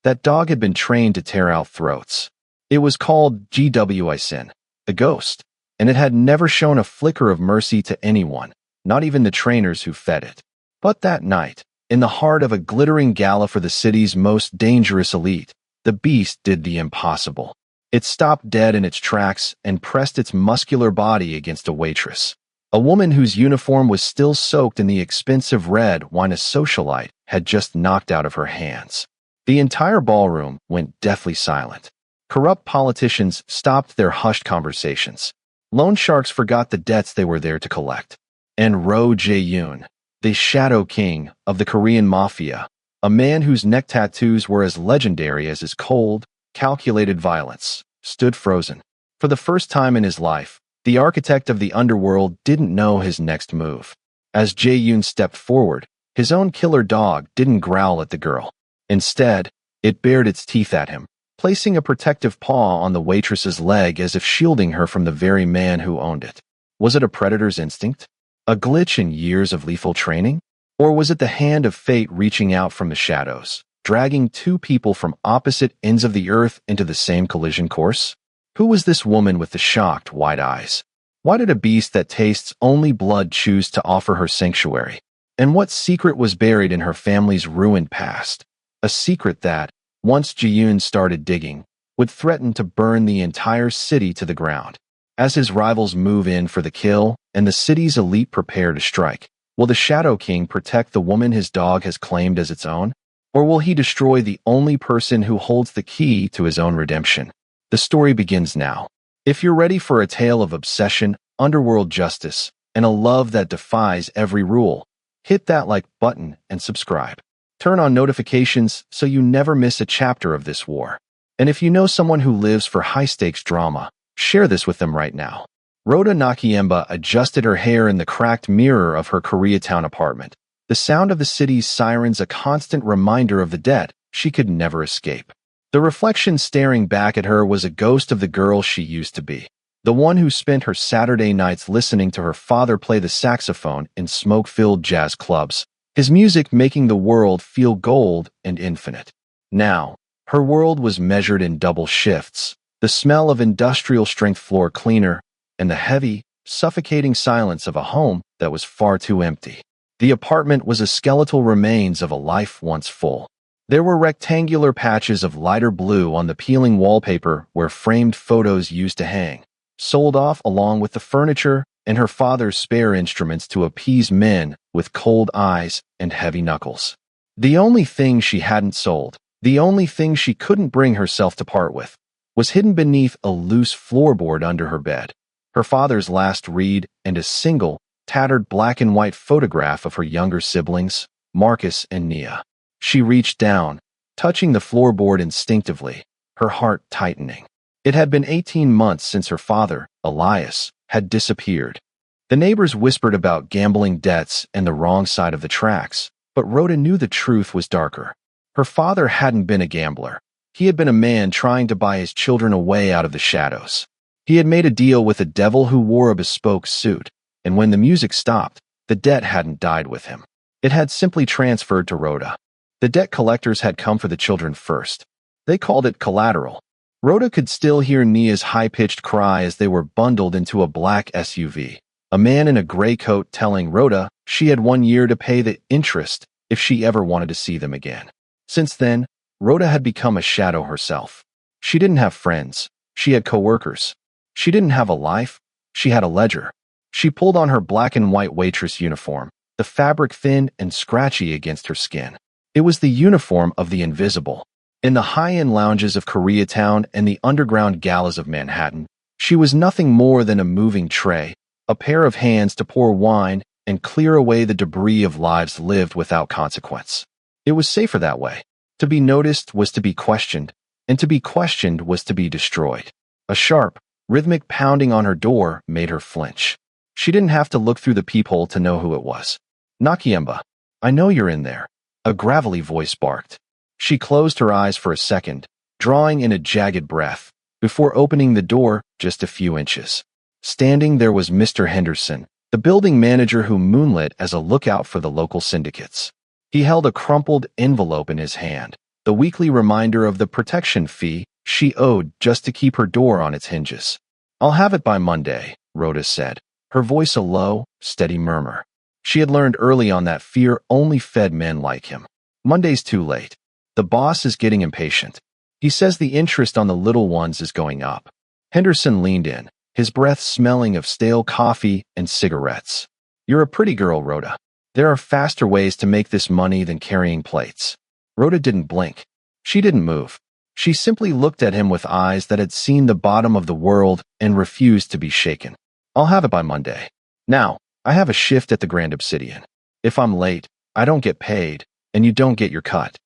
That dog had been trained to tear out throats. It was called Gwisen, the ghost, and it had never shown a flicker of mercy to anyone, not even the trainers who fed it. But that night, in the heart of a glittering gala for the city's most dangerous elite, the beast did the impossible. It stopped dead in its tracks and pressed its muscular body against a waitress, a woman whose uniform was still soaked in the expensive red wine a socialite had just knocked out of her hands. The entire ballroom went deathly silent. Corrupt politicians stopped their hushed conversations. Loan sharks forgot the debts they were there to collect. And Roh Jae-yoon, the Shadow King of the Korean Mafia, a man whose neck tattoos were as legendary as his cold, calculated violence, stood frozen. For the first time in his life, the architect of the underworld didn't know his next move. As Jae-yoon stepped forward, his own killer dog didn't growl at the girl. Instead, it bared its teeth at him, placing a protective paw on the waitress's leg as if shielding her from the very man who owned it. Was it a predator's instinct? A glitch in years of lethal training? Or was it the hand of fate reaching out from the shadows, dragging two people from opposite ends of the earth into the same collision course? Who was this woman with the shocked, wide eyes? Why did a beast that tastes only blood choose to offer her sanctuary? And what secret was buried in her family's ruined past? A secret that, once Jae-yoon started digging, would threaten to burn the entire city to the ground. As his rivals move in for the kill and the city's elite prepare to strike, will the Shadow King protect the woman his dog has claimed as its own? Or will he destroy the only person who holds the key to his own redemption? The story begins now. If you're ready for a tale of obsession, underworld justice, and a love that defies every rule, hit that like button and subscribe. Turn on notifications so you never miss a chapter of this war. And if you know someone who lives for high-stakes drama, share this with them right now. Rhoda Nakiemba adjusted her hair in the cracked mirror of her Koreatown apartment, the sound of the city's sirens a constant reminder of the debt she could never escape. The reflection staring back at her was a ghost of the girl she used to be, the one who spent her Saturday nights listening to her father play the saxophone in smoke-filled jazz clubs, his music making the world feel gold and infinite. Now, her world was measured in double shifts, the smell of industrial-strength floor cleaner, and the heavy, suffocating silence of a home that was far too empty. The apartment was a skeletal remains of a life once full. There were rectangular patches of lighter blue on the peeling wallpaper where framed photos used to hang, sold off along with the furniture and her father's spare instruments to appease men with cold eyes and heavy knuckles. The only thing she hadn't sold, the only thing she couldn't bring herself to part with, was hidden beneath a loose floorboard under her bed, her father's last read and a single, tattered black and white photograph of her younger siblings, Marcus and Nia. She reached down, touching the floorboard instinctively, her heart tightening. It had been 18 months since her father, Elias, had disappeared. The neighbors whispered about gambling debts and the wrong side of the tracks, but Rhoda knew the truth was darker. Her father hadn't been a gambler. He had been a man trying to buy his children a way out of the shadows. He had made a deal with a devil who wore a bespoke suit, and when the music stopped, the debt hadn't died with him. It had simply transferred to Rhoda. The debt collectors had come for the children first. They called it collateral. Rhoda could still hear Nia's high-pitched cry as they were bundled into a black SUV. A man in a gray coat telling Rhoda she had 1 year to pay the interest if she ever wanted to see them again. Since then, Rhoda had become a shadow herself. She didn't have friends. She had coworkers. She didn't have a life. She had a ledger. She pulled on her black and white waitress uniform, the fabric thin and scratchy against her skin. It was the uniform of the invisible. In the high-end lounges of Koreatown and the underground galas of Manhattan, she was nothing more than a moving tray, a pair of hands to pour wine and clear away the debris of lives lived without consequence. It was safer that way. To be noticed was to be questioned, and to be questioned was to be destroyed. A sharp, rhythmic pounding on her door made her flinch. She didn't have to look through the peephole to know who it was. "Nakiemba, I know you're in there," a gravelly voice barked. She closed her eyes for a second, drawing in a jagged breath, before opening the door just a few inches. Standing there was Mr. Henderson, the building manager who moonlit as a lookout for the local syndicates. He held a crumpled envelope in his hand, the weekly reminder of the protection fee she owed just to keep her door on its hinges. "I'll have it by Monday," Rhoda said, her voice a low, steady murmur. She had learned early on that fear only fed men like him. "Monday's too late. The boss is getting impatient. He says the interest on the little ones is going up." Henderson leaned in, his breath smelling of stale coffee and cigarettes. "You're a pretty girl, Rhoda. There are faster ways to make this money than carrying plates." Rhoda didn't blink. She didn't move. She simply looked at him with eyes that had seen the bottom of the world and refused to be shaken. "I'll have it by Monday. Now, I have a shift at the Grand Obsidian. If I'm late, I don't get paid, and you don't get your cut."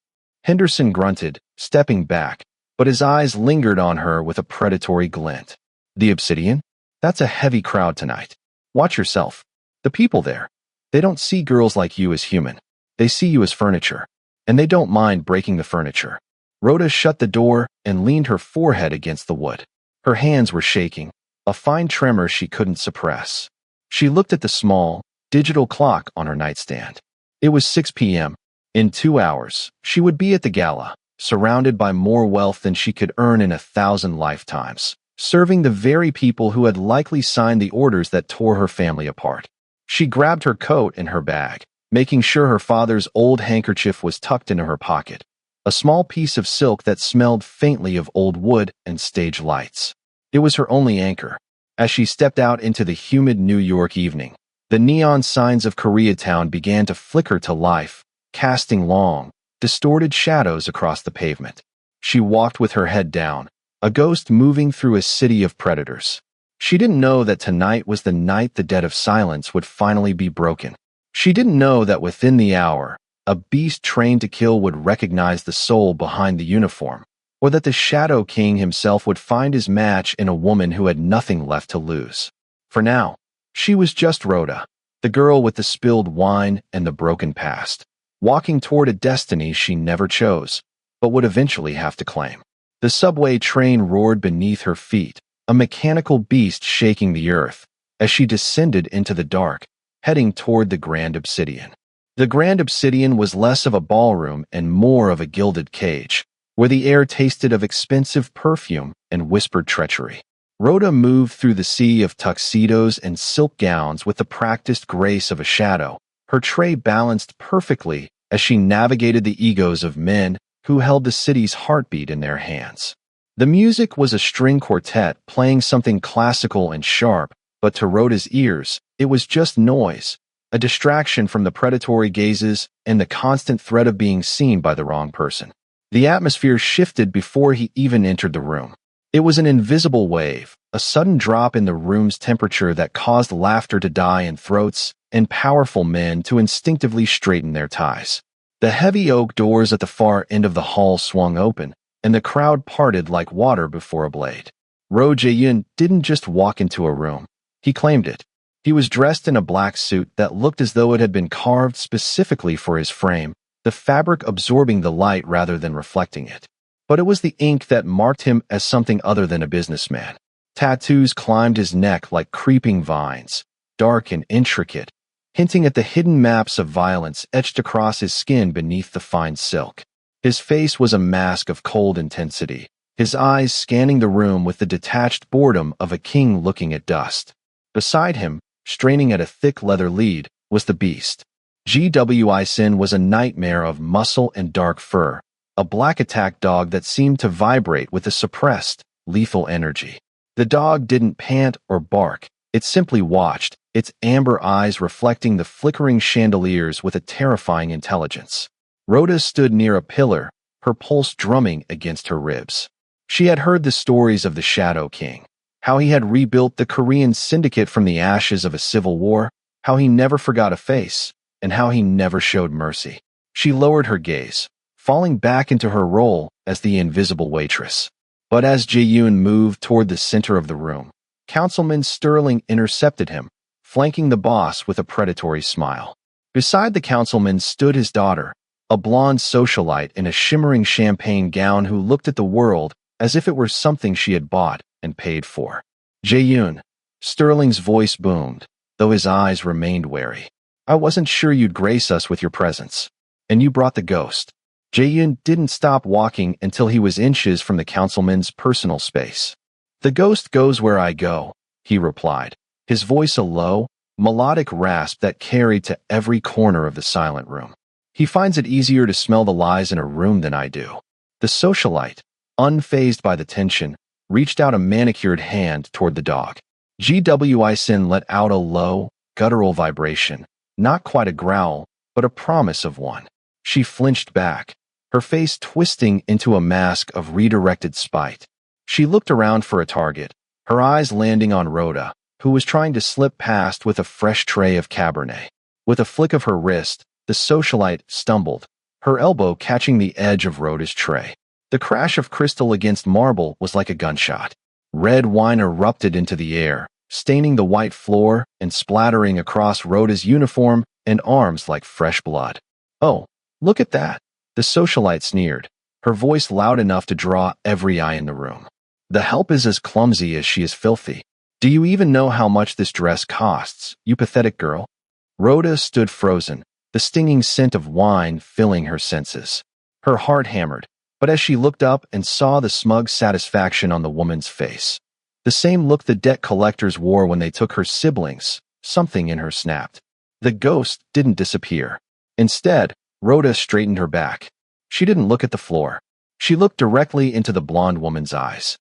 Henderson grunted, stepping back, but his eyes lingered on her with a predatory glint. "The Obsidian? That's a heavy crowd tonight. Watch yourself. The people there, they don't see girls like you as human. They see you as furniture, and they don't mind breaking the furniture." Rhoda shut the door and leaned her forehead against the wood. Her hands were shaking, a fine tremor she couldn't suppress. She looked at the small, digital clock on her nightstand. It was 6 p.m. In 2 hours, she would be at the gala, surrounded by more wealth than she could earn in 1,000 lifetimes, serving the very people who had likely signed the orders that tore her family apart. She grabbed her coat and her bag, making sure her father's old handkerchief was tucked into her pocket, a small piece of silk that smelled faintly of old wood and stage lights. It was her only anchor. As she stepped out into the humid New York evening, the neon signs of Koreatown began to flicker to life, casting long, distorted shadows across the pavement. She walked with her head down, a ghost moving through a city of predators. She didn't know that tonight was the night the debt of silence would finally be broken. She didn't know that within the hour, a beast trained to kill would recognize the soul behind the uniform, or that the Shadow King himself would find his match in a woman who had nothing left to lose. For now, she was just Rhoda, the girl with the spilled wine and the broken past, walking toward a destiny she never chose, but would eventually have to claim. The subway train roared beneath her feet, a mechanical beast shaking the earth, as she descended into the dark, heading toward the Grand Obsidian. The Grand Obsidian was less of a ballroom and more of a gilded cage, where the air tasted of expensive perfume and whispered treachery. Rhoda moved through the sea of tuxedos and silk gowns with the practiced grace of a shadow, her tray balanced perfectly as she navigated the egos of men who held the city's heartbeat in their hands. The music was a string quartet playing something classical and sharp, but to Rhoda's ears, it was just noise, a distraction from the predatory gazes and the constant threat of being seen by the wrong person. The atmosphere shifted before he even entered the room. It was an invisible wave, a sudden drop in the room's temperature that caused laughter to die in throats and powerful men to instinctively straighten their ties. The heavy oak doors at the far end of the hall swung open, and the crowd parted like water before a blade. Ro Jae-yun didn't just walk into a room. He claimed it. He was dressed in a black suit that looked as though it had been carved specifically for his frame, the fabric absorbing the light rather than reflecting it. But it was the ink that marked him as something other than a businessman. Tattoos climbed his neck like creeping vines, dark and intricate, hinting at the hidden maps of violence etched across his skin beneath the fine silk. His face was a mask of cold intensity, his eyes scanning the room with the detached boredom of a king looking at dust. Beside him, straining at a thick leather lead, was the beast. Gwisen was a nightmare of muscle and dark fur, a black attack dog that seemed to vibrate with a suppressed, lethal energy. The dog didn't pant or bark, it simply watched, its amber eyes reflecting the flickering chandeliers with a terrifying intelligence. Rhoda stood near a pillar, her pulse drumming against her ribs. She had heard the stories of the Shadow King, how he had rebuilt the Korean syndicate from the ashes of a civil war, how he never forgot a face, and how he never showed mercy. She lowered her gaze, falling back into her role as the invisible waitress. But as Jae-yoon moved toward the center of the room, Councilman Sterling intercepted him, flanking the boss with a predatory smile. Beside the councilman stood his daughter, a blonde socialite in a shimmering champagne gown who looked at the world as if it were something she had bought and paid for. Jae-yoon, Sterling's voice boomed, though his eyes remained wary. I wasn't sure you'd grace us with your presence. And you brought the ghost. Jae-yoon didn't stop walking until he was inches from the councilman's personal space. "The ghost goes where I go," he replied, his voice a low, melodic rasp that carried to every corner of the silent room. "He finds it easier to smell the lies in a room than I do." The socialite, unfazed by the tension, reached out a manicured hand toward the dog. Gwison let out a low, guttural vibration, not quite a growl, but a promise of one. She flinched back, her face twisting into a mask of redirected spite. She looked around for a target, her eyes landing on Rhoda, who was trying to slip past with a fresh tray of Cabernet. With a flick of her wrist, the socialite stumbled, her elbow catching the edge of Rhoda's tray. The crash of crystal against marble was like a gunshot. Red wine erupted into the air, staining the white floor and splattering across Rhoda's uniform and arms like fresh blood. "Oh, look at that," the socialite sneered, her voice loud enough to draw every eye in the room. "The help is as clumsy as she is filthy. Do you even know how much this dress costs, you pathetic girl?" Rhoda stood frozen, the stinging scent of wine filling her senses. Her heart hammered, but as she looked up and saw the smug satisfaction on the woman's face, the same look the debt collectors wore when they took her siblings, something in her snapped. The ghost didn't disappear. Instead, Rhoda straightened her back. She didn't look at the floor. She looked directly into the blonde woman's eyes.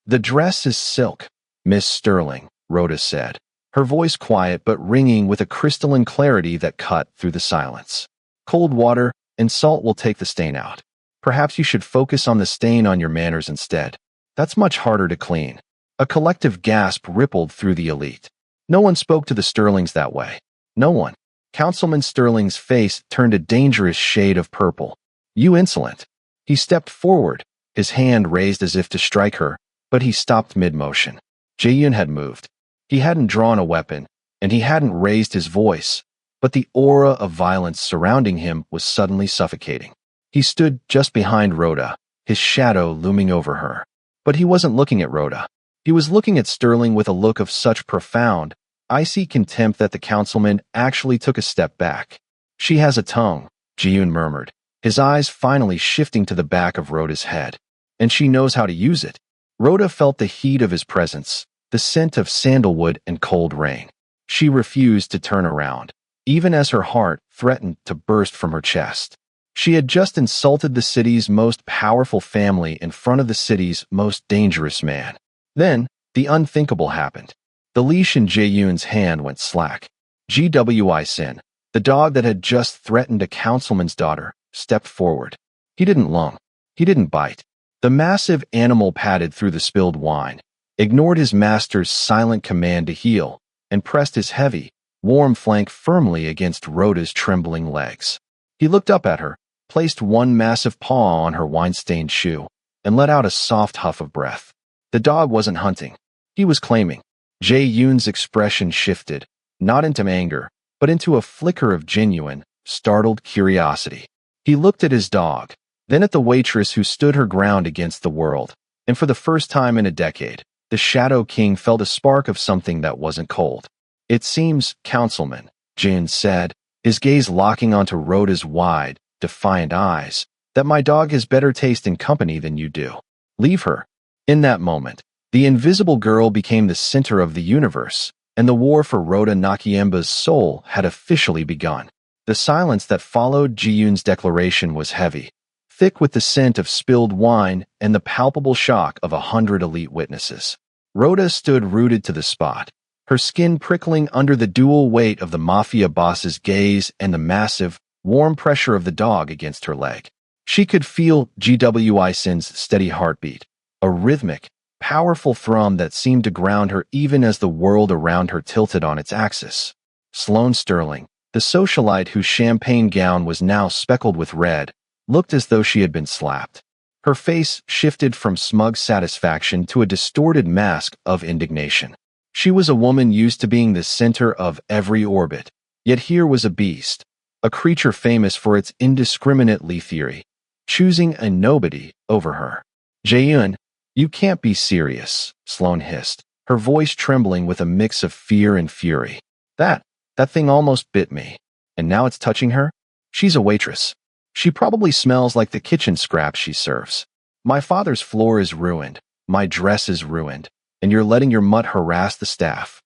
"The dress is silk, Miss Sterling," Rhoda said, her voice quiet but ringing with a crystalline clarity that cut through the silence. "Cold water and salt will take the stain out. Perhaps you should focus on the stain on your manners instead. That's much harder to clean." A collective gasp rippled through the elite. No one spoke to the Sterlings that way. No one. Councilman Sterling's face turned a dangerous shade of purple. "You insolent." He stepped forward, his hand raised as if to strike her, but he stopped mid-motion. Jae-yoon had moved. He hadn't drawn a weapon, and he hadn't raised his voice, but the aura of violence surrounding him was suddenly suffocating. He stood just behind Rhoda, his shadow looming over her. But he wasn't looking at Rhoda. He was looking at Sterling with a look of such profound, icy contempt that the councilman actually took a step back. "She has a tongue," Ji-yoon murmured, his eyes finally shifting to the back of Rhoda's head. "And she knows how to use it." Rhoda felt the heat of his presence, the scent of sandalwood and cold rain. She refused to turn around, even as her heart threatened to burst from her chest. She had just insulted the city's most powerful family in front of the city's most dangerous man. Then, the unthinkable happened. The leash in Jae-yoon's hand went slack. Gwison, the dog that had just threatened a councilman's daughter, stepped forward. He didn't lung. He didn't bite. The massive animal padded through the spilled wine, ignored his master's silent command to heal, and pressed his heavy, warm flank firmly against Rhoda's trembling legs. He looked up at her, placed one massive paw on her wine-stained shoe, and let out a soft huff of breath. The dog wasn't hunting. He was claiming. Jae-yoon's expression shifted, not into anger, but into a flicker of genuine, startled curiosity. He looked at his dog, then at the waitress who stood her ground against the world, and for the first time in a decade, the Shadow King felt a spark of something that wasn't cold. "It seems, Councilman," Jin said, his gaze locking onto Rhoda's wide, defiant eyes, "that my dog has better taste in company than you do. Leave her." In that moment, the invisible girl became the center of the universe, and the war for Rhoda Nakiemba's soul had officially begun. The silence that followed Ji-yoon's declaration was heavy, thick with the scent of spilled wine and the palpable shock of 100 elite witnesses. Rhoda stood rooted to the spot, her skin prickling under the dual weight of the Mafia boss's gaze and the massive, warm pressure of the dog against her leg. She could feel Gwison's steady heartbeat, a rhythmic, powerful thrum that seemed to ground her even as the world around her tilted on its axis. Sloane Sterling, the socialite whose champagne gown was now speckled with red, looked as though she had been slapped. Her face shifted from smug satisfaction to a distorted mask of indignation. She was a woman used to being the center of every orbit, yet here was a beast, a creature famous for its indiscriminate lethality, choosing a nobody over her. "Jae-yoon, you can't be serious," Sloane hissed, her voice trembling with a mix of fear and fury. That thing almost bit me. And now it's touching her? She's a waitress. She probably smells like the kitchen scraps she serves. My father's floor is ruined, my dress is ruined, and you're letting your mutt harass the staff.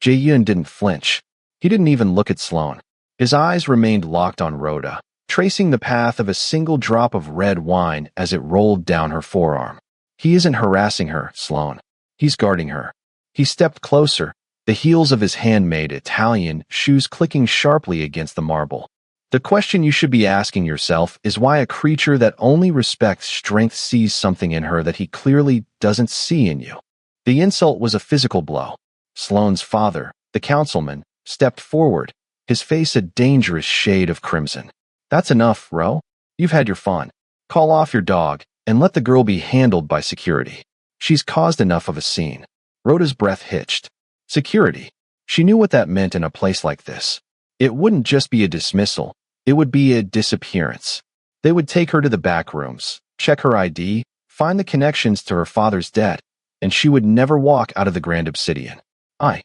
Jae-yoon didn't flinch. He didn't even look at Sloane. His eyes remained locked on Rhoda, tracing the path of a single drop of red wine as it rolled down her forearm. He isn't harassing her, Sloane. He's guarding her. He stepped closer, the heels of his handmade Italian shoes clicking sharply against the marble. The question you should be asking yourself is why a creature that only respects strength sees something in her that he clearly doesn't see in you. The insult was a physical blow. Sloane's father, the councilman, stepped forward, his face a dangerous shade of crimson. That's enough, Ro. You've had your fun. Call off your dog and let the girl be handled by security. She's caused enough of a scene. Rhoda's breath hitched. Security. She knew what that meant in a place like this. It wouldn't just be a dismissal. It would be a disappearance. They would take her to the back rooms, check her ID, find the connections to her father's debt, and she would never walk out of the Grand Obsidian. I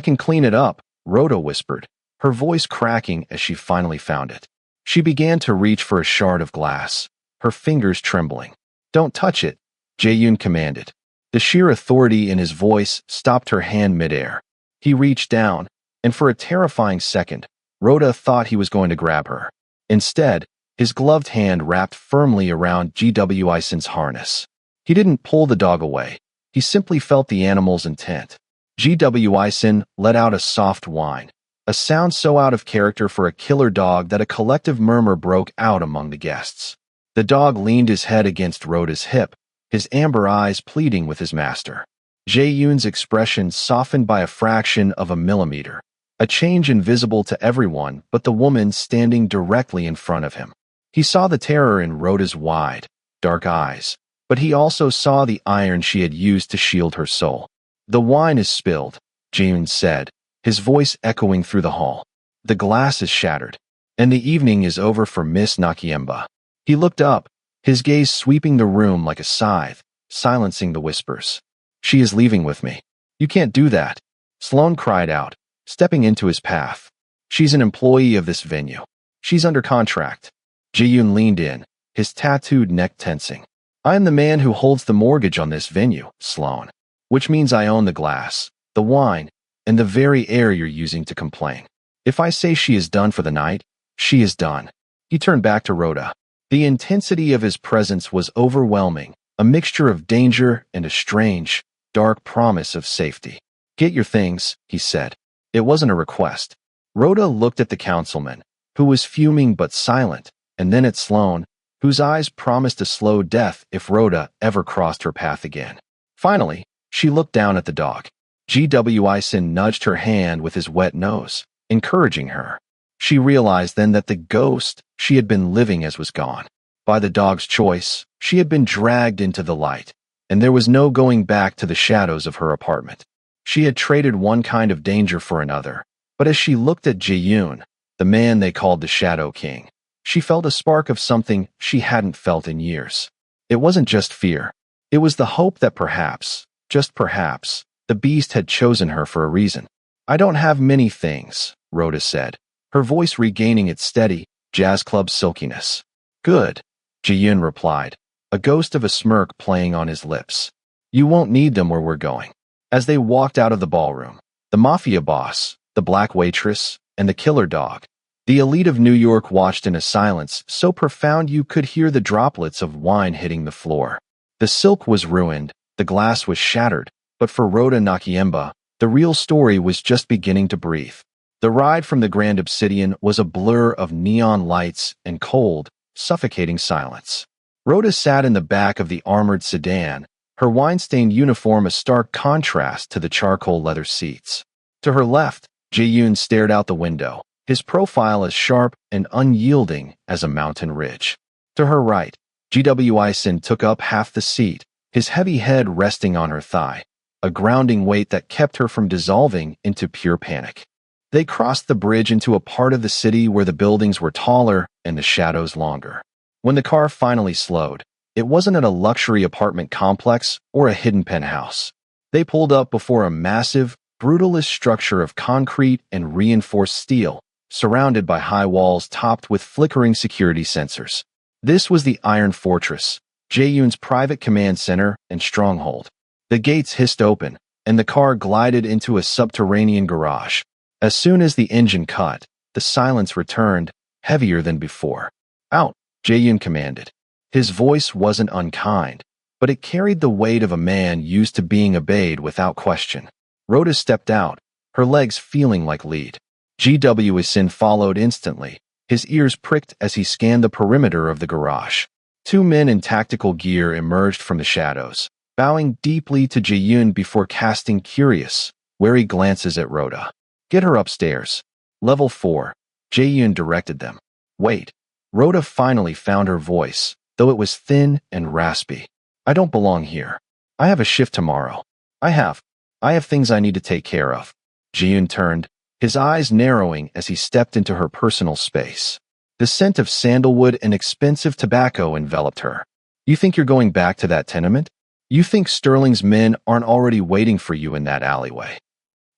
can clean it up, Rhoda whispered, her voice cracking as she finally found it. She began to reach for a shard of glass, her fingers trembling. Don't touch it, Jae-yoon commanded. The sheer authority in his voice stopped her hand midair. He reached down, and for a terrifying second, Rhoda thought he was going to grab her. Instead, his gloved hand wrapped firmly around GWISon's harness. He didn't pull the dog away. He simply felt the animal's intent. GWISon let out a soft whine, a sound so out of character for a killer dog that a collective murmur broke out among the guests. The dog leaned his head against Rhoda's hip, his amber eyes pleading with his master. Jae-yoon's expression softened by a fraction of a millimeter, a change invisible to everyone but the woman standing directly in front of him. He saw the terror in Rhoda's wide, dark eyes, but he also saw the iron she had used to shield her soul. The wine is spilled, Jae-yoon said, his voice echoing through the hall. The glass is shattered, and the evening is over for Miss Nakiemba. He looked up, his gaze sweeping the room like a scythe, silencing the whispers. She is leaving with me. You can't do that, Sloane cried out, stepping into his path. She's an employee of this venue. She's under contract. Jae-yoon leaned in, his tattooed neck tensing. I am the man who holds the mortgage on this venue, Sloane, which means I own the glass, the wine, and the very air you're using to complain. If I say she is done for the night, she is done. He turned back to Rhoda. The intensity of his presence was overwhelming, a mixture of danger and a strange, dark promise of safety. Get your things, he said. It wasn't a request. Rhoda looked at the councilman, who was fuming but silent, and then at Sloane, whose eyes promised a slow death if Rhoda ever crossed her path again. Finally, she looked down at the dog. GWISon nudged her hand with his wet nose, encouraging her. She realized then that the ghost she had been living as was gone. By the dog's choice, she had been dragged into the light, and there was no going back to the shadows of her apartment. She had traded one kind of danger for another, but as she looked at Jae-yoon, the man they called the Shadow King, she felt a spark of something she hadn't felt in years. It wasn't just fear. It was the hope that perhaps, just perhaps, the beast had chosen her for a reason. I don't have many things, Rhoda said, her voice regaining its steady, jazz club silkiness. Good, Jae-yoon replied, a ghost of a smirk playing on his lips. You won't need them where we're going. As they walked out of the ballroom, the Mafia boss, the black waitress, and the killer dog, the elite of New York watched in a silence so profound you could hear the droplets of wine hitting the floor. The silk was ruined, the glass was shattered, but for Rhoda Nakiemba, the real story was just beginning to breathe. The ride from the Grand Obsidian was a blur of neon lights and cold, suffocating silence. Rhoda sat in the back of the armored sedan, her wine-stained uniform a stark contrast to the charcoal leather seats. To her left, Jae-yoon stared out the window, his profile as sharp and unyielding as a mountain ridge. To her right, GWISon took up half the seat, his heavy head resting on her thigh, a grounding weight that kept her from dissolving into pure panic. They crossed the bridge into a part of the city where the buildings were taller and the shadows longer. When the car finally slowed, it wasn't at a luxury apartment complex or a hidden penthouse. They pulled up before a massive, brutalist structure of concrete and reinforced steel, surrounded by high walls topped with flickering security sensors. This was the Iron Fortress, Jae-yoon's private command center and stronghold. The gates hissed open, and the car glided into a subterranean garage. As soon as the engine cut, the silence returned, heavier than before. "Out," Jae-yoon commanded. His voice wasn't unkind, but it carried the weight of a man used to being obeyed without question. Rhoda stepped out, her legs feeling like lead. GW followed instantly, his ears pricked as he scanned the perimeter of the garage. Two men in tactical gear emerged from the shadows, bowing deeply to Jae-yoon before casting curious, wary glances at Rhoda. "Get her upstairs. Level 4, Jae-yoon directed them. "Wait." Rhoda finally found her voice, though it was thin and raspy. "I don't belong here. I have a shift tomorrow. I have things I need to take care of." Jae-yoon turned, his eyes narrowing as he stepped into her personal space. The scent of sandalwood and expensive tobacco enveloped her. "You think you're going back to that tenement? You think Sterling's men aren't already waiting for you in that alleyway?"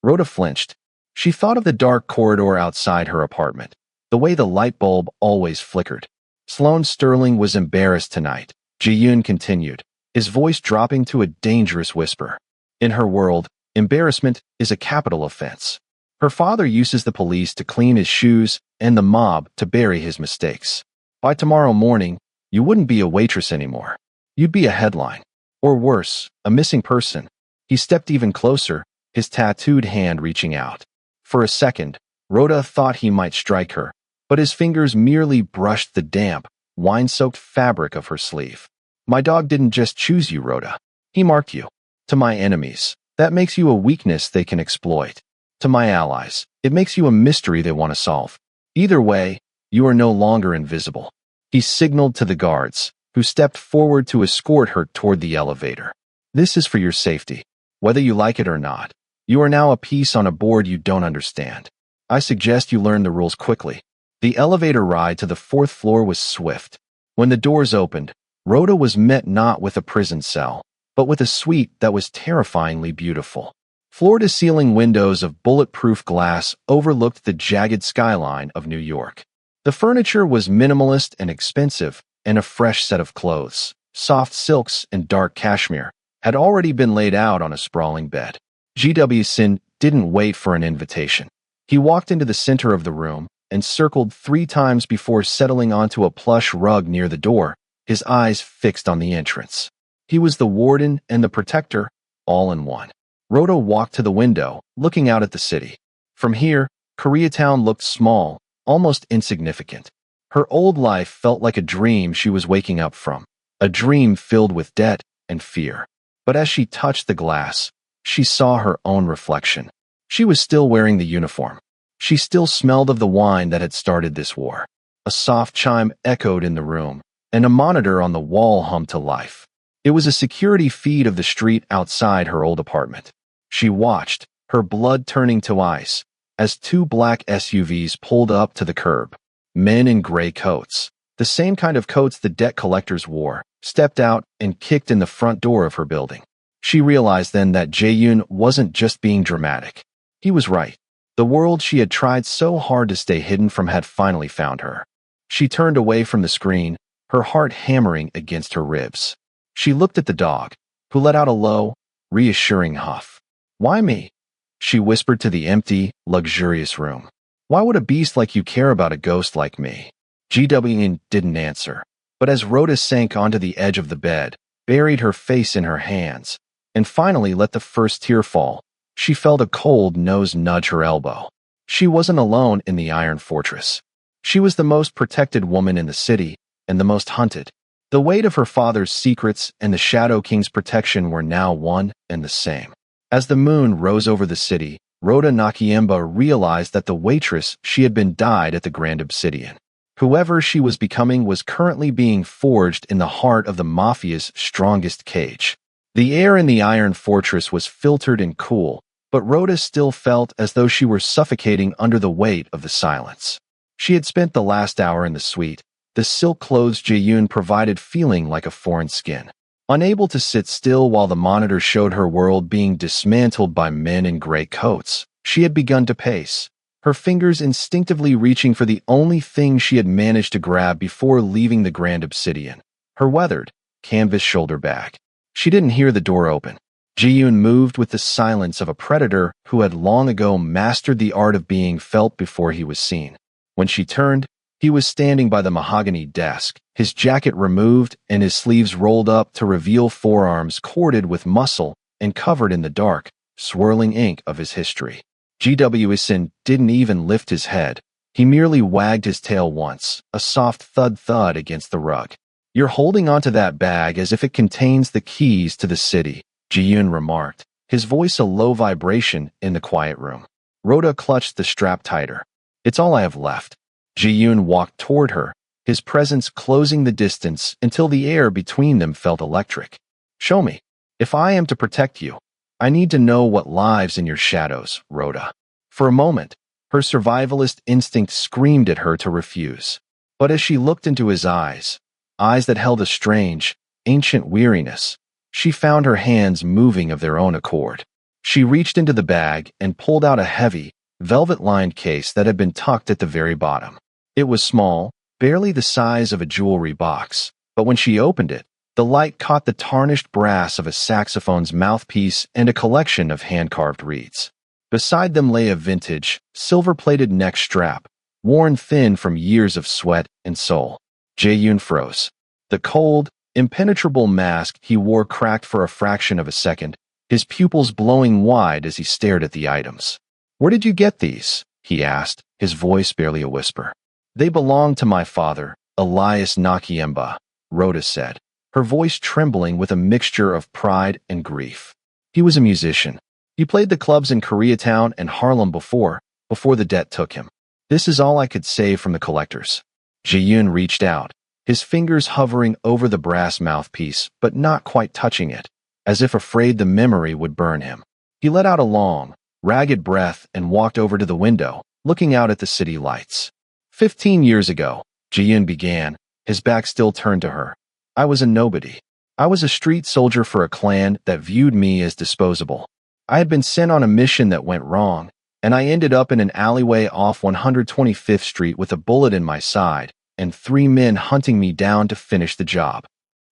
Rhoda flinched. She thought of the dark corridor outside her apartment, the way the light bulb always flickered. "Sloane Sterling was embarrassed tonight," Jae-yoon continued, his voice dropping to a dangerous whisper. "In her world, embarrassment is a capital offense. Her father uses the police to clean his shoes and the mob to bury his mistakes. By tomorrow morning, you wouldn't be a waitress anymore. You'd be a headline. Or worse, a missing person." He stepped even closer, his tattooed hand reaching out. For a second, Rhoda thought he might strike her, but his fingers merely brushed the damp, wine-soaked fabric of her sleeve. "My dog didn't just choose you, Rhoda. He marked you. To my enemies, that makes you a weakness they can exploit. To my allies, it makes you a mystery they want to solve. Either way, you are no longer invisible." He signaled to the guards, who stepped forward to escort her toward the elevator. "This is for your safety. Whether you like it or not, you are now a piece on a board you don't understand. I suggest you learn the rules quickly." The elevator ride to the 4th floor was swift. When the doors opened, Rhoda was met not with a prison cell, but with a suite that was terrifyingly beautiful. Floor-to-ceiling windows of bulletproof glass overlooked the jagged skyline of New York. The furniture was minimalist and expensive, and a fresh set of clothes, soft silks and dark cashmere, had already been laid out on a sprawling bed. GW Sin didn't wait for an invitation. He walked into the center of the room and circled 3 times before settling onto a plush rug near the door, his eyes fixed on the entrance. He was the warden and the protector, all in one. Rhoda walked to the window, looking out at the city. From here, Koreatown looked small, almost insignificant. Her old life felt like a dream she was waking up from, a dream filled with debt and fear. But as she touched the glass, she saw her own reflection. She was still wearing the uniform. She still smelled of the wine that had started this war. A soft chime echoed in the room, and a monitor on the wall hummed to life. It was a security feed of the street outside her old apartment. She watched, her blood turning to ice, as 2 black SUVs pulled up to the curb. Men in gray coats, the same kind of coats the debt collectors wore, stepped out and kicked in the front door of her building. She realized then that Jae-yoon wasn't just being dramatic. He was right. The world she had tried so hard to stay hidden from had finally found her. She turned away from the screen, her heart hammering against her ribs. She looked at the dog, who let out a low, reassuring huff. "Why me?" she whispered to the empty, luxurious room. "Why would a beast like you care about a ghost like me?" GW didn't answer, but as Rhoda sank onto the edge of the bed, buried her face in her hands, and finally let the first tear fall, she felt a cold nose nudge her elbow. She wasn't alone in the Iron Fortress. She was the most protected woman in the city, and the most hunted. The weight of her father's secrets and the Shadow King's protection were now one and the same. As the moon rose over the city, Rhoda Nakiemba realized that the waitress she had been died at the Grand Obsidian. Whoever she was becoming was currently being forged in the heart of the Mafia's strongest cage. The air in the Iron Fortress was filtered and cool, but Rhoda still felt as though she were suffocating under the weight of the silence. She had spent the last hour in the suite, the silk clothes Jae-yoon provided feeling like a foreign skin. Unable to sit still while the monitor showed her world being dismantled by men in gray coats, she had begun to pace, her fingers instinctively reaching for the only thing she had managed to grab before leaving the Grand Obsidian, her weathered, canvas shoulder bag. She didn't hear the door open. Ji-yoon moved with the silence of a predator who had long ago mastered the art of being felt before he was seen. When she turned, he was standing by the mahogany desk, his jacket removed and his sleeves rolled up to reveal forearms corded with muscle and covered in the dark, swirling ink of his history. GWSN didn't even lift his head. He merely wagged his tail once, a soft thud-thud against the rug. "You're holding onto that bag as if it contains the keys to the city," Ji-yoon remarked, his voice a low vibration in the quiet room. Rhoda clutched the strap tighter. "It's all I have left." Ji-yoon walked toward her, his presence closing the distance until the air between them felt electric. "Show me. If I am to protect you, I need to know what lives in your shadows, Rhoda." For a moment, her survivalist instinct screamed at her to refuse. But as she looked into his eyes that held a strange, ancient weariness, she found her hands moving of their own accord. She reached into the bag and pulled out a heavy, velvet-lined case that had been tucked at the very bottom. It was small, barely the size of a jewelry box, but when she opened it, the light caught the tarnished brass of a saxophone's mouthpiece and a collection of hand-carved reeds. Beside them lay a vintage, silver-plated neck strap, worn thin from years of sweat and soul. Ji-yoon froze. The cold, impenetrable mask he wore cracked for a fraction of a second, his pupils blowing wide as he stared at the items. "Where did you get these?" he asked, his voice barely a whisper. "They belong to my father, Elias Nakiemba," Rhoda said, her voice trembling with a mixture of pride and grief. "He was a musician. He played the clubs in Koreatown and Harlem before the debt took him. This is all I could save from the collectors." Ji-yoon reached out, his fingers hovering over the brass mouthpiece but not quite touching it, as if afraid the memory would burn him. He let out a long, ragged breath and walked over to the window, looking out at the city lights. 15 years ago, Ji-yoon began, his back still turned to her. "I was a nobody. I was a street soldier for a clan that viewed me as disposable. I had been sent on a mission that went wrong, and I ended up in an alleyway off 125th Street with a bullet in my side and 3 men hunting me down to finish the job."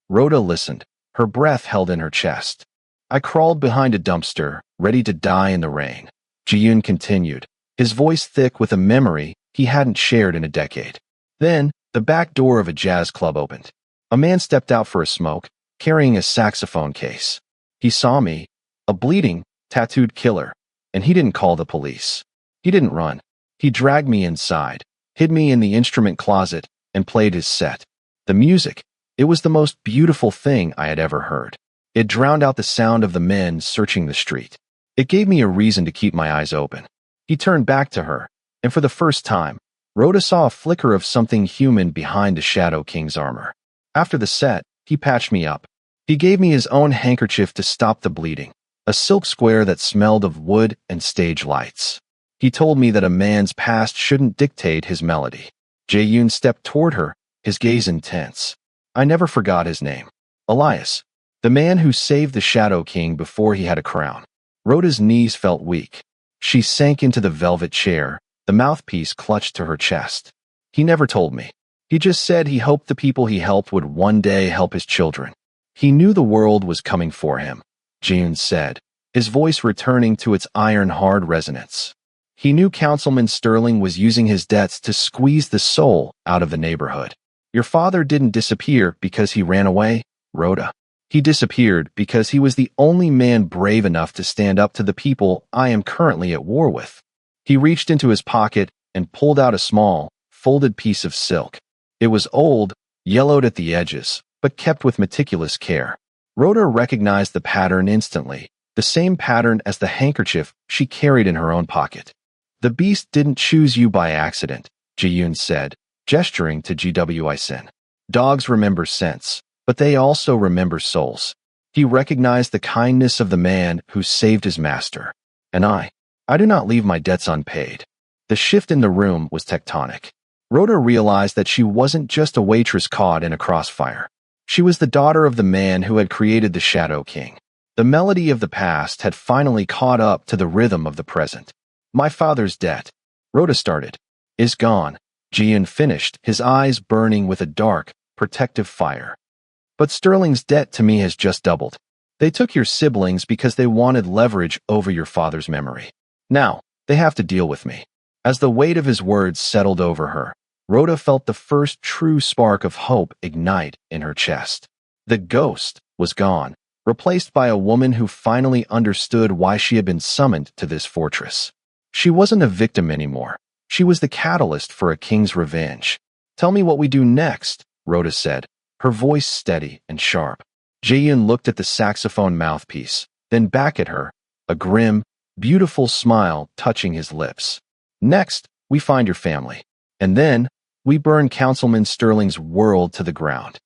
Rhoda listened, her breath held in her chest. "I crawled behind a dumpster, ready to die in the rain." Ji-yoon continued, his voice thick with a memory he hadn't shared in a decade. Then, the back door of a jazz club opened. A man stepped out for a smoke, carrying a saxophone case. He saw me, a bleeding, tattooed killer, and he didn't call the police. He didn't run. He dragged me inside, hid me in the instrument closet, and played his set. The music, it was the most beautiful thing I had ever heard. It drowned out the sound of the men searching the street. It gave me a reason to keep my eyes open. He turned back to her, and for the first time, Rhoda saw a flicker of something human behind the Shadow King's armor. After the set, he patched me up. He gave me his own handkerchief to stop the bleeding, a silk square that smelled of wood and stage lights. He told me that a man's past shouldn't dictate his melody. Ji-yoon stepped toward her, his gaze intense. I never forgot his name. Elias, the man who saved the Shadow King before he had a crown. Rhoda's knees felt weak. She sank into the velvet chair, the mouthpiece clutched to her chest. "He never told me. He just said he hoped the people he helped would one day help his children. He knew the world was coming for him," Ji-yoon said, his voice returning to its iron-hard resonance. "He knew Councilman Sterling was using his debts to squeeze the soul out of the neighborhood. Your father didn't disappear because he ran away, Rhoda. He disappeared because he was the only man brave enough to stand up to the people I am currently at war with." He reached into his pocket and pulled out a small, folded piece of silk. It was old, yellowed at the edges, but kept with meticulous care. Rhoda recognized the pattern instantly, the same pattern as the handkerchief she carried in her own pocket. "The beast didn't choose you by accident," Ji-yoon said, gesturing to GWISN. "Dogs remember scents, but they also remember souls." He recognized the kindness of the man who saved his master. "And I do not leave my debts unpaid." The shift in the room was tectonic. Rhoda realized that she wasn't just a waitress caught in a crossfire. She was the daughter of the man who had created the Shadow King. The melody of the past had finally caught up to the rhythm of the present. "My father's debt." Rhoda started. Is gone. Jian finished, his eyes burning with a dark, protective fire. But Sterling's debt to me has just doubled. They took your siblings because they wanted leverage over your father's memory. Now, they have to deal with me. As the weight of his words settled over her, Rhoda felt the first true spark of hope ignite in her chest. The ghost was gone, replaced by a woman who finally understood why she had been summoned to this fortress. She wasn't a victim anymore. She was the catalyst for a king's revenge. Tell me what we do next, Rhoda said, her voice steady and sharp. Jae-yoon looked at the saxophone mouthpiece, then back at her, a grim, beautiful smile touching his lips. Next, we find your family. And then, we burn Councilman Sterling's world to the ground.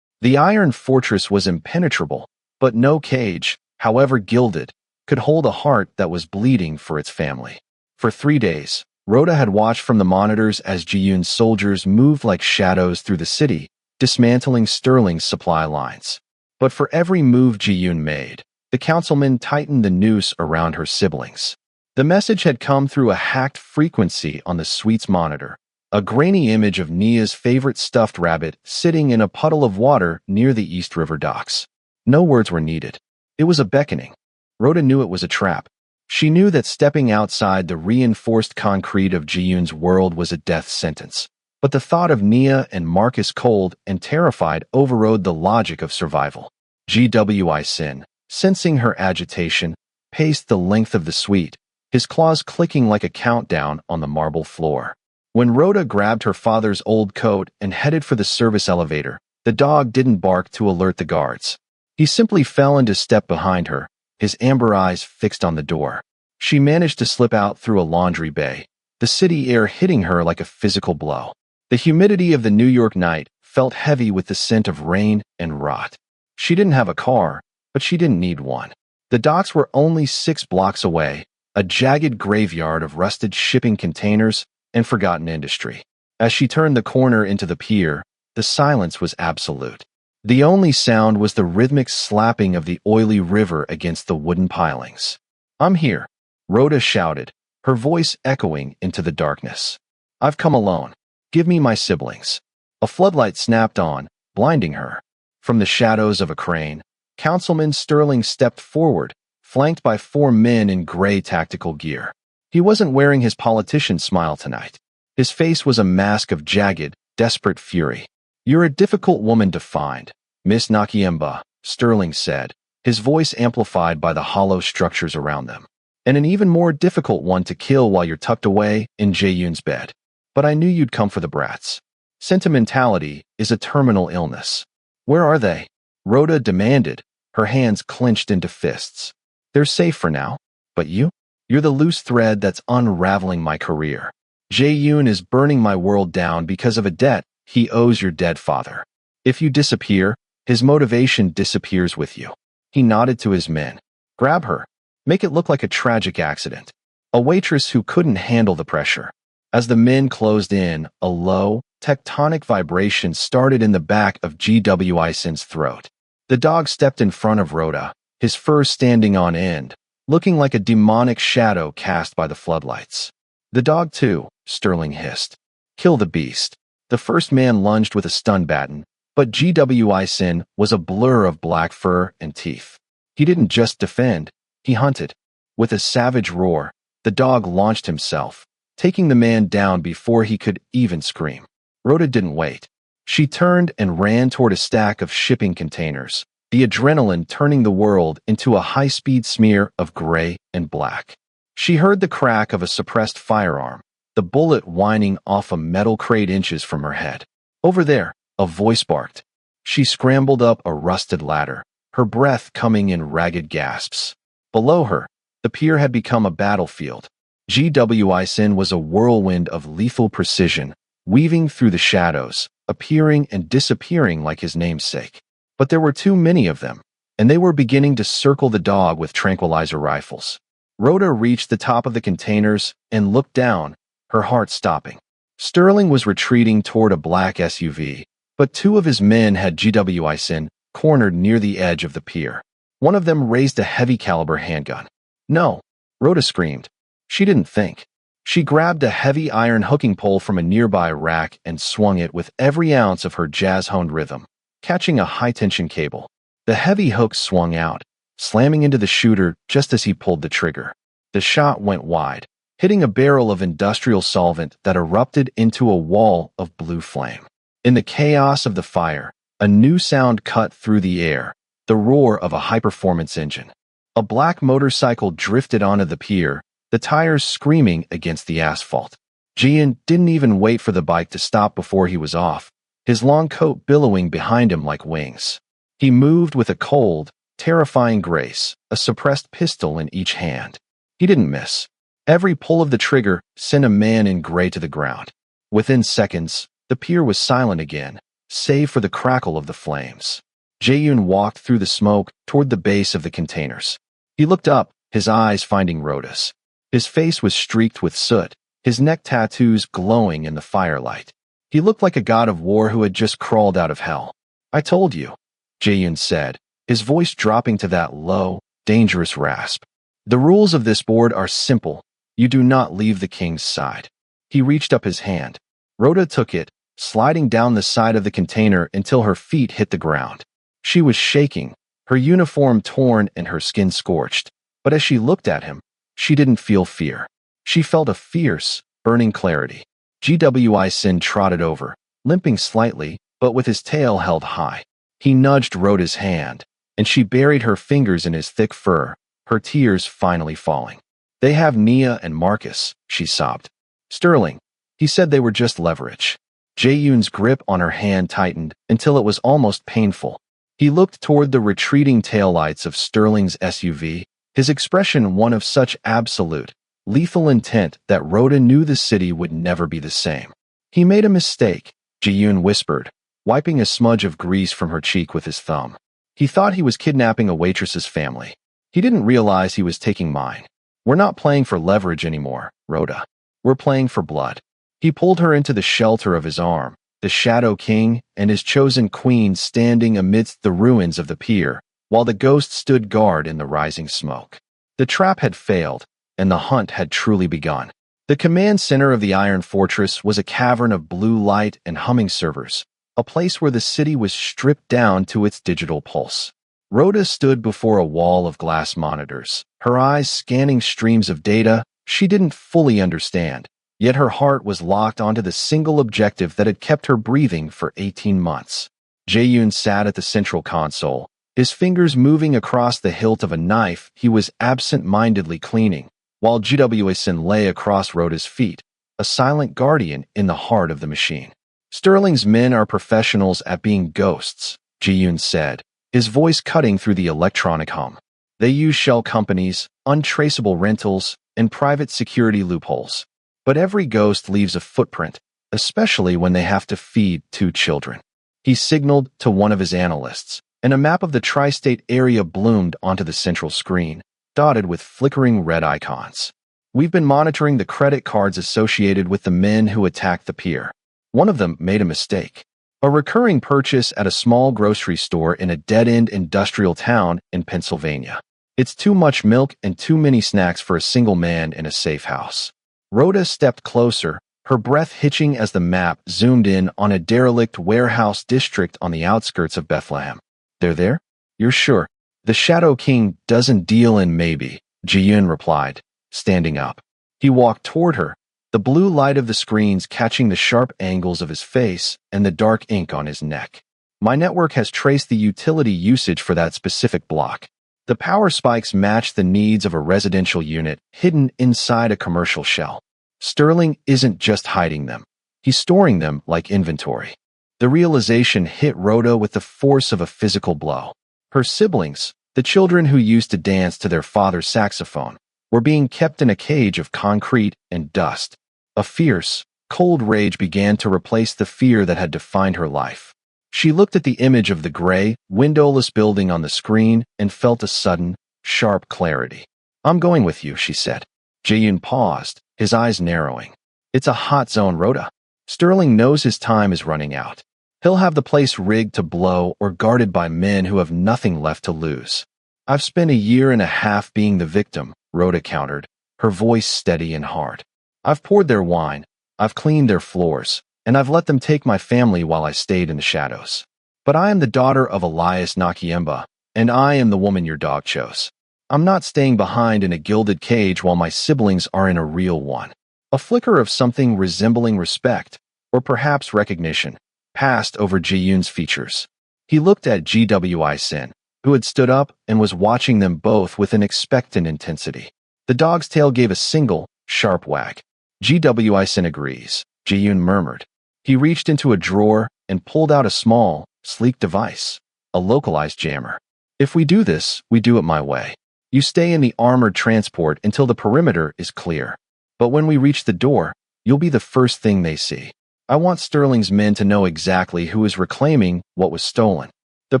The Iron Fortress was impenetrable, but no cage, however gilded, could hold a heart that was bleeding for its family. For 3 days, Rhoda had watched from the monitors as Ji-yoon's soldiers moved like shadows through the city, dismantling Sterling's supply lines. But for every move Ji-yoon made, the councilman tightened the noose around her siblings. The message had come through a hacked frequency on the suite's monitor, a grainy image of Nia's favorite stuffed rabbit sitting in a puddle of water near the East River docks. No words were needed. It was a beckoning. Rhoda knew it was a trap. She knew that stepping outside the reinforced concrete of Ji-yoon's world was a death sentence. But the thought of Nia and Marcus, cold and terrified, overrode the logic of survival. GWI Sin, sensing her agitation, paced the length of the suite, his claws clicking like a countdown on the marble floor. When Rhoda grabbed her father's old coat and headed for the service elevator, the dog didn't bark to alert the guards. He simply fell into step behind her, his amber eyes fixed on the door. She managed to slip out through a laundry bay, the city air hitting her like a physical blow. The humidity of the New York night felt heavy with the scent of rain and rot. She didn't have a car, but she didn't need one. The docks were only 6 blocks away, a jagged graveyard of rusted shipping containers and forgotten industry. As she turned the corner into the pier, the silence was absolute. The only sound was the rhythmic slapping of the oily river against the wooden pilings. I'm here, Rhoda shouted, her voice echoing into the darkness. I've come alone. Give me my siblings. A floodlight snapped on, blinding her. From the shadows of a crane, Councilman Sterling stepped forward, flanked by 4 men in gray tactical gear. He wasn't wearing his politician smile tonight. His face was a mask of jagged, desperate fury. You're a difficult woman to find, Miss Nakiemba, Sterling said, his voice amplified by the hollow structures around them. And an even more difficult one to kill while you're tucked away in Jae-yoon's bed. But I knew you'd come for the brats. Sentimentality is a terminal illness. Where are they? Rhoda demanded, her hands clenched into fists. They're safe for now. But you? You're the loose thread that's unraveling my career. Jae-yoon is burning my world down because of a debt he owes your dead father. If you disappear, his motivation disappears with you. He nodded to his men. Grab her. Make it look like a tragic accident. A waitress who couldn't handle the pressure. As the men closed in, a low, tectonic vibration started in the back of GWI Sin's throat. The dog stepped in front of Rhoda, his fur standing on end, looking like a demonic shadow cast by the floodlights. The dog too, Sterling hissed. Kill the beast. The first man lunged with a stun baton, but GWI Sin was a blur of black fur and teeth. He didn't just defend, he hunted. With a savage roar, the dog launched himself, taking the man down before he could even scream. Rhoda didn't wait. She turned and ran toward a stack of shipping containers, the adrenaline turning the world into a high-speed smear of gray and black. She heard the crack of a suppressed firearm, the bullet whining off a metal crate inches from her head. Over there, a voice barked. She scrambled up a rusted ladder, her breath coming in ragged gasps. Below her, the pier had become a battlefield. GWI Sin was a whirlwind of lethal precision, weaving through the shadows, appearing and disappearing like his namesake. But there were too many of them, and they were beginning to circle the dog with tranquilizer rifles. Rhoda reached the top of the containers and looked down, her heart stopping. Sterling was retreating toward a black SUV, but 2 of his men had GWI Sin cornered near the edge of the pier. One of them raised a heavy-caliber handgun. No, Rhoda screamed. She didn't think. She grabbed a heavy iron hooking pole from a nearby rack and swung it with every ounce of her jazz-honed rhythm, catching a high-tension cable. The heavy hook swung out, slamming into the shooter just as he pulled the trigger. The shot went wide, hitting a barrel of industrial solvent that erupted into a wall of blue flame. In the chaos of the fire, a new sound cut through the air, the roar of a high-performance engine. A black motorcycle drifted onto the pier, the tires screaming against the asphalt. Jian didn't even wait for the bike to stop before he was off, his long coat billowing behind him like wings. He moved with a cold, terrifying grace, a suppressed pistol in each hand. He didn't miss. Every pull of the trigger sent a man in gray to the ground. Within seconds, the pier was silent again, save for the crackle of the flames. Jae-yoon walked through the smoke toward the base of the containers. He looked up, his eyes finding Rhoda's. His face was streaked with soot, his neck tattoos glowing in the firelight. He looked like a god of war who had just crawled out of hell. "I told you," Jae-yoon said, his voice dropping to that low, dangerous rasp. "The rules of this board are simple. You do not leave the king's side." He reached up his hand. Rhoda took it, sliding down the side of the container until her feet hit the ground. She was shaking, her uniform torn and her skin scorched. But as she looked at him, she didn't feel fear. She felt a fierce, burning clarity. Sin trotted over, limping slightly, but with his tail held high. He nudged Rhoda's hand, and she buried her fingers in his thick fur, her tears finally falling. "They have Nia and Marcus," she sobbed. "Sterling." He said they were just leverage. Jae-yoon's grip on her hand tightened until it was almost painful. He looked toward the retreating taillights of Sterling's SUV, his expression one of such absolute, lethal intent that Rhoda knew the city would never be the same. "He made a mistake," Jae-yoon whispered, wiping a smudge of grease from her cheek with his thumb. "He thought he was kidnapping a waitress's family. He didn't realize he was taking mine. We're not playing for leverage anymore, Rhoda. We're playing for blood." He pulled her into the shelter of his arm, the Shadow King and his chosen queen standing amidst the ruins of the pier, while the ghost stood guard in the rising smoke. The trap had failed, and the hunt had truly begun. The command center of the Iron Fortress was a cavern of blue light and humming servers, a place where the city was stripped down to its digital pulse. Rhoda stood before a wall of glass monitors, her eyes scanning streams of data she didn't fully understand. Yet her heart was locked onto the single objective that had kept her breathing for 18 months. Jae-yoon sat at the central console, his fingers moving across the hilt of a knife he was absent-mindedly cleaning, while Sin lay across Rhoda's feet, a silent guardian in the heart of the machine. "Sterling's men are professionals at being ghosts," Jae-yoon said, his voice cutting through the electronic hum. "They use shell companies, untraceable rentals, and private security loopholes. But every ghost leaves a footprint, especially when they have to feed 2 children." He signaled to one of his analysts, and a map of the tri-state area bloomed onto the central screen, dotted with flickering red icons. "We've been monitoring the credit cards associated with the men who attacked the pier. One of them made a mistake. A recurring purchase at a small grocery store in a dead-end industrial town in Pennsylvania. It's too much milk and too many snacks for a single man in a safe house." Rhoda stepped closer, her breath hitching as the map zoomed in on a derelict warehouse district on the outskirts of Bethlehem. "They're there? You're sure?" "The Shadow King doesn't deal in maybe," Ji-yoon replied, standing up. He walked toward her, the blue light of the screens catching the sharp angles of his face and the dark ink on his neck. "My network has traced the utility usage for that specific block. The power spikes match the needs of a residential unit hidden inside a commercial shell. Sterling isn't just hiding them. He's storing them like inventory." The realization hit Rhoda with the force of a physical blow. Her siblings, the children who used to dance to their father's saxophone, were being kept in a cage of concrete and dust. A fierce, cold rage began to replace the fear that had defined her life. She looked at the image of the gray, windowless building on the screen and felt a sudden, sharp clarity. "I'm going with you," she said. Jae-yoon paused, his eyes narrowing. "It's a hot zone, Rhoda. Sterling knows his time is running out. He'll have the place rigged to blow or guarded by men who have nothing left to lose." "I've spent a year and a half being the victim," Rhoda countered, her voice steady and hard. I've poured their wine, I've cleaned their floors, and I've let them take my family while I stayed in the shadows. But I am the daughter of Elias Nakiemba, and I am the woman your dog chose. I'm not staying behind in a gilded cage while my siblings are in a real one. A flicker of something resembling respect, or perhaps recognition, passed over Ji-yoon's features. He looked at Gwi-sin, who had stood up and was watching them both with an expectant intensity. The dog's tail gave a single, sharp wag. Gwi-sin agrees, Ji-yoon murmured. He reached into a drawer and pulled out a small, sleek device, a localized jammer. If we do this, we do it my way. You stay in the armored transport until the perimeter is clear. But when we reach the door, you'll be the first thing they see. I want Sterling's men to know exactly who is reclaiming what was stolen. The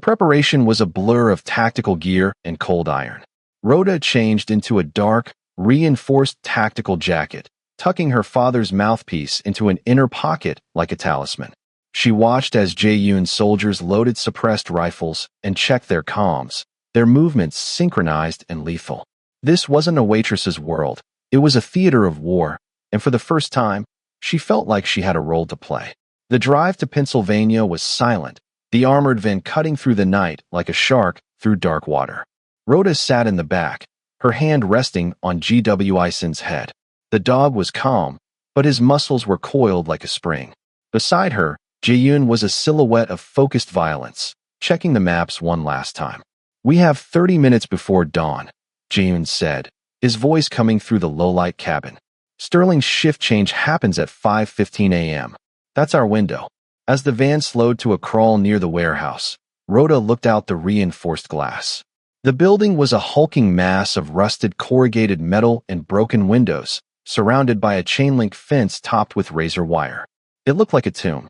preparation was a blur of tactical gear and cold iron. Rhoda changed into a dark, reinforced tactical jacket, tucking her father's mouthpiece into an inner pocket like a talisman. She watched as Ji-yoon's soldiers loaded suppressed rifles and checked their comms, their movements synchronized and lethal. This wasn't a Waitress's world. It was a theater of war, and for the first time, she felt like she had a role to play. The drive to Pennsylvania was silent, the armored van cutting through the night like a shark through dark water. Rhoda sat in the back, her hand resting on Gwi-sin's head. The dog was calm, but his muscles were coiled like a spring. Beside her, Ji-yoon was a silhouette of focused violence, checking the maps one last time. We have 30 minutes before dawn, Ji-yoon said, his voice coming through the low-light cabin. Sterling's shift change happens at 5:15 a.m. That's our window. As the van slowed to a crawl near the warehouse, Rhoda looked out the reinforced glass. The building was a hulking mass of rusted corrugated metal and broken windows, surrounded by a chain-link fence topped with razor wire. It looked like a tomb.